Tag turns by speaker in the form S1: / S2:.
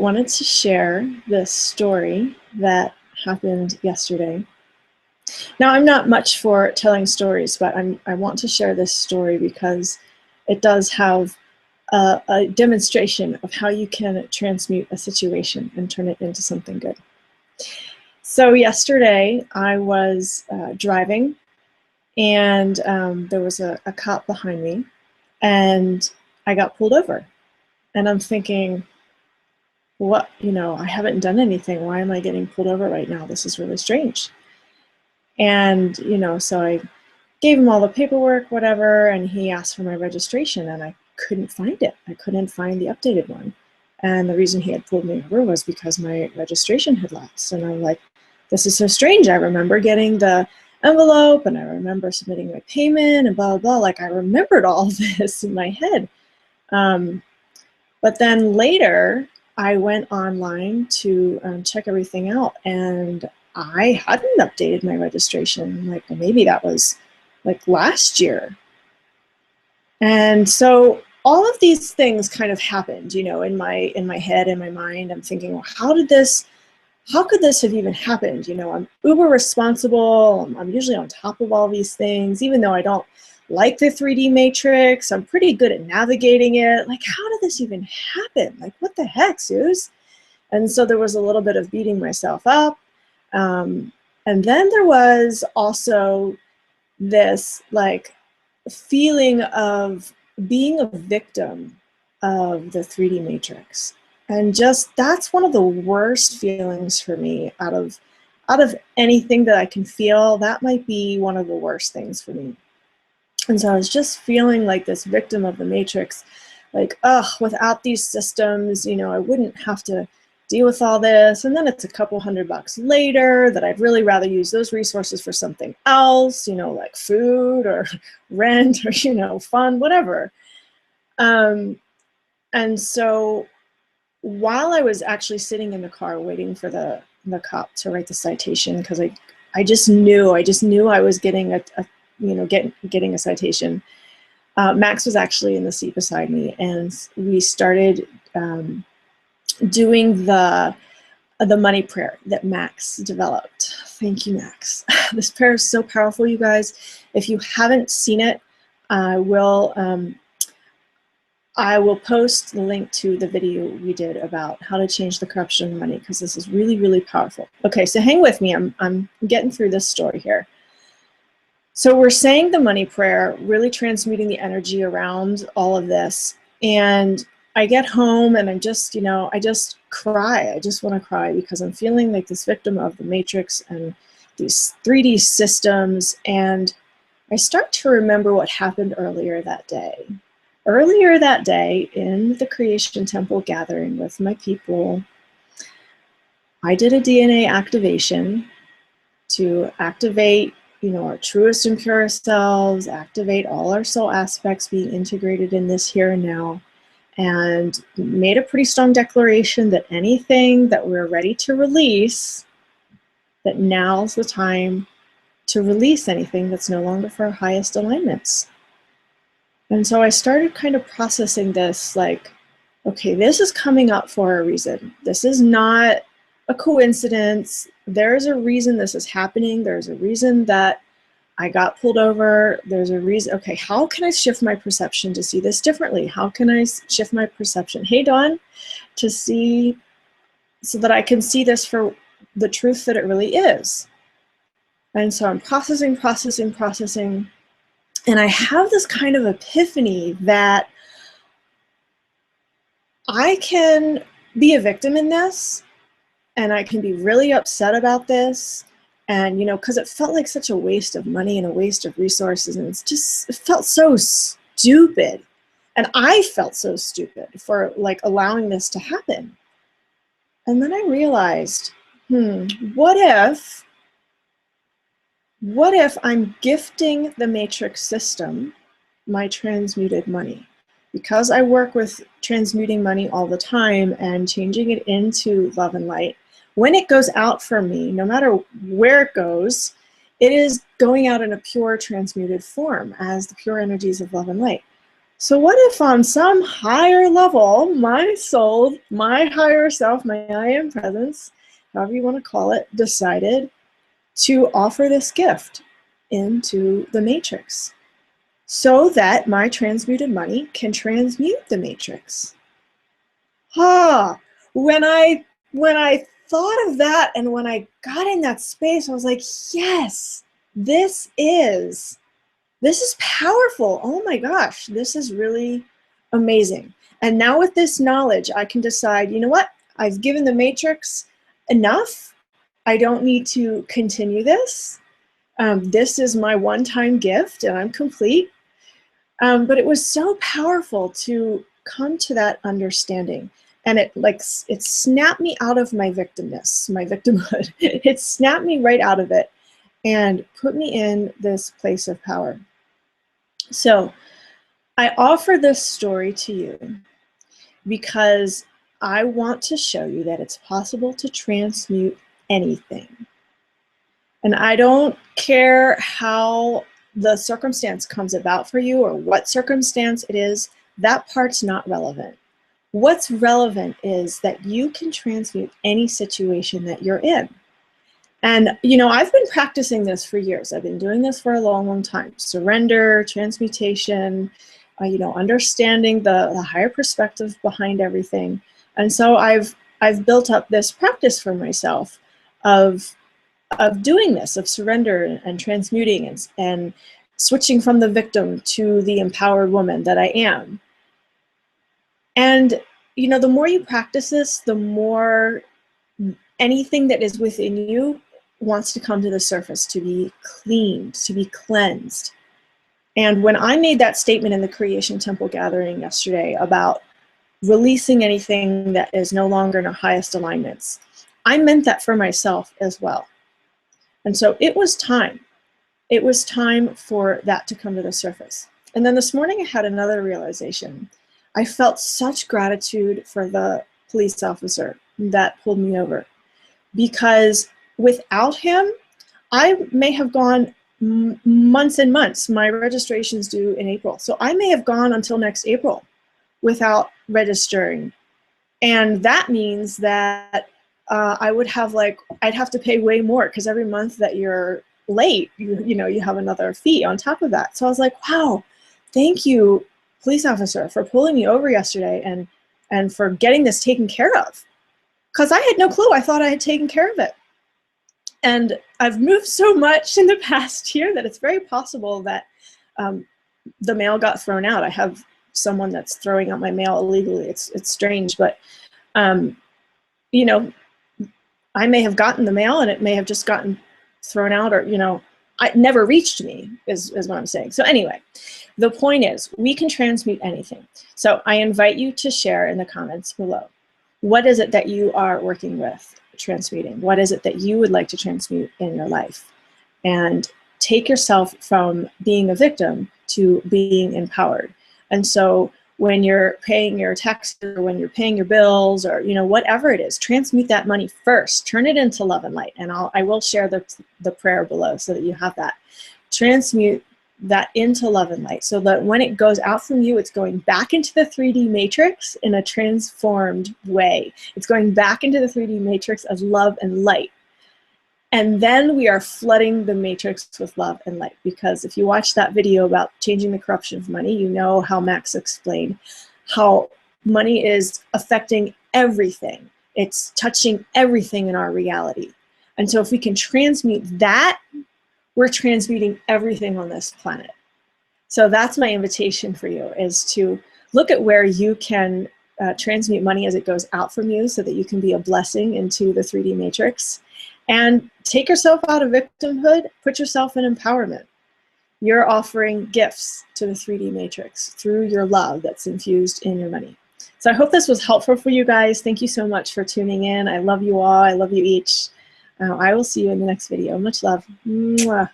S1: wanted to share this story that happened yesterday. Now, I'm not much for telling stories, but I want to share this story because it does have a demonstration of how you can transmute a situation and turn it into something good. So yesterday I was driving, and there was a cop behind me, and I got pulled over. And I'm thinking, what, I haven't done anything. Why am I getting pulled over right now? This is really strange. And, so I gave him all the paperwork, whatever, and he asked for my registration, and I couldn't find it. I couldn't find the updated one. And the reason he had pulled me over was because my registration had lapsed. And I'm like, this is so strange. I remember getting the envelope, and I remember submitting my payment, and blah, blah, blah. Like, I remembered all of this in my head. But then later, I went online to check everything out, and I hadn't updated my registration. Like, well, maybe that was like last year. And so all of these things kind of happened, in my head, in my mind. I'm thinking, well, how could this have even happened? I'm uber responsible. I'm usually on top of all these things, even though I don't like the 3D matrix. I'm pretty good at navigating it. Like, how did this even happen? Like, what the heck, Suze? And so there was a little bit of beating myself up. And then there was also this like feeling of being a victim of the 3D matrix. And just, that's one of the worst feelings for me out of anything that I can feel. That might be one of the worst things for me. And so I was just feeling like this victim of the matrix, like, without these systems, I wouldn't have to deal with all this. And then it's a couple $100 later that I'd really rather use those resources for something else, like food or rent or, fun, whatever. And so while I was actually sitting in the car waiting for the cop to write the citation, because I just knew I was getting getting a citation. Max was actually in the seat beside me, and we started doing the money prayer that Max developed. Thank you, Max. This prayer is so powerful, you guys. If you haven't seen it, I will post the link to the video we did about how to change the corruption of money, because this is really, really powerful. Okay, so hang with me. I'm getting through this story here. So we're saying the money prayer, really transmuting the energy around all of this. And I get home and I'm just, I just cry. I just want to cry because I'm feeling like this victim of the matrix and these 3D systems. And I start to remember what happened earlier that day. Earlier that day in the Creation Temple gathering with my people, I did a DNA activation to activate our truest and purest selves, activate all our soul aspects being integrated in this here and now, and made a pretty strong declaration that anything that we're ready to release, that now's the time to release anything that's no longer for our highest alignments. And so I started kind of processing this like, okay, this is coming up for a reason. This is not a coincidence. There's a reason this is happening. There's a reason that I got pulled over. There's a reason. Okay, how can I shift my perception to see this differently? How can I shift my perception? Hey, Dawn, to see so that I can see this for the truth that it really is. And so I'm processing. And I have this kind of epiphany that I can be a victim in this, and I can be really upset about this, and because it felt like such a waste of money and a waste of resources, and it felt so stupid, and I felt so stupid for like allowing this to happen. And then I realized, what if I'm gifting the matrix system my transmuted money? Because I work with transmuting money all the time and changing it into love and light, when it goes out from me, no matter where it goes, it is going out in a pure transmuted form as the pure energies of love and light. So what if on some higher level, my soul, my higher self, my I am presence, however you want to call it, decided to offer this gift into the matrix so that my transmuted money can transmute the matrix? When I thought of that and when I got in that space, I was like, yes, this is powerful. Oh my gosh, this is really amazing. And now with this knowledge, I can decide, you know what? I've given the matrix enough. I don't need to continue this. This is my one-time gift and I'm complete. But it was so powerful to come to that understanding. And it snapped me out of my victimness, my victimhood. It snapped me right out of it and put me in this place of power. So I offer this story to you because I want to show you that it's possible to transmute anything. And I don't care how the circumstance comes about for you or what circumstance it is, that part's not relevant. What's relevant is that you can transmute any situation that you're in. And, you know, I've been practicing this for years. I've been doing this for a long, long time. Surrender, transmutation, you know, understanding the higher perspective behind everything. And so I've built up this practice for myself of doing this, of surrender and transmuting and switching from the victim to the empowered woman that I am. And, you know, the more you practice this, the more anything that is within you wants to come to the surface, to be cleaned, to be cleansed. And when I made that statement in the Creation Temple gathering yesterday about releasing anything that is no longer in our highest alignments, I meant that for myself as well. And so it was time. It was time for that to come to the surface. And then this morning I had another realization. I felt such gratitude for the police officer that pulled me over, because without him, I may have gone months and months. My registration's due in April. So I may have gone until next April without registering. And that means that I would have I'd have to pay way more, because every month that you're late, you know, you have another fee on top of that. So I was like, wow, thank you, police officer, for pulling me over yesterday and for getting this taken care of. Because I had no clue. I thought I had taken care of it. And I've moved so much in the past year that it's very possible that the mail got thrown out. I have someone that's throwing out my mail illegally. It's strange, but you know, I may have gotten the mail and it may have just gotten thrown out, or, you know, it never reached me is what I'm saying. So anyway, the point is we can transmute anything. So I invite you to share in the comments below. What is it that you are working with transmuting? What is it that you would like to transmute in your life? And take yourself from being a victim to being empowered. And so when you're paying your taxes, or when you're paying your bills, or, you know, whatever it is, transmute that money first. Turn it into love and light. And I will share the prayer below so that you have that. Transmute that into love and light, so that when it goes out from you, it's going back into the 3D matrix in a transformed way. It's going back into the 3D matrix as love and light. And then we are flooding the matrix with love and light. Because if you watch that video about changing the corruption of money, you know how Max explained how money is affecting everything. It's touching everything in our reality. And so if we can transmute that, we're transmuting everything on this planet. So that's my invitation for you, is to look at where you can transmute money as it goes out from you, so that you can be a blessing into the 3D matrix. And take yourself out of victimhood, put yourself in empowerment. You're offering gifts to the 3D matrix through your love that's infused in your money. So I hope this was helpful for you guys. Thank you so much for tuning in. I love you all. I love you each. I will see you in the next video. Much love. Mwah.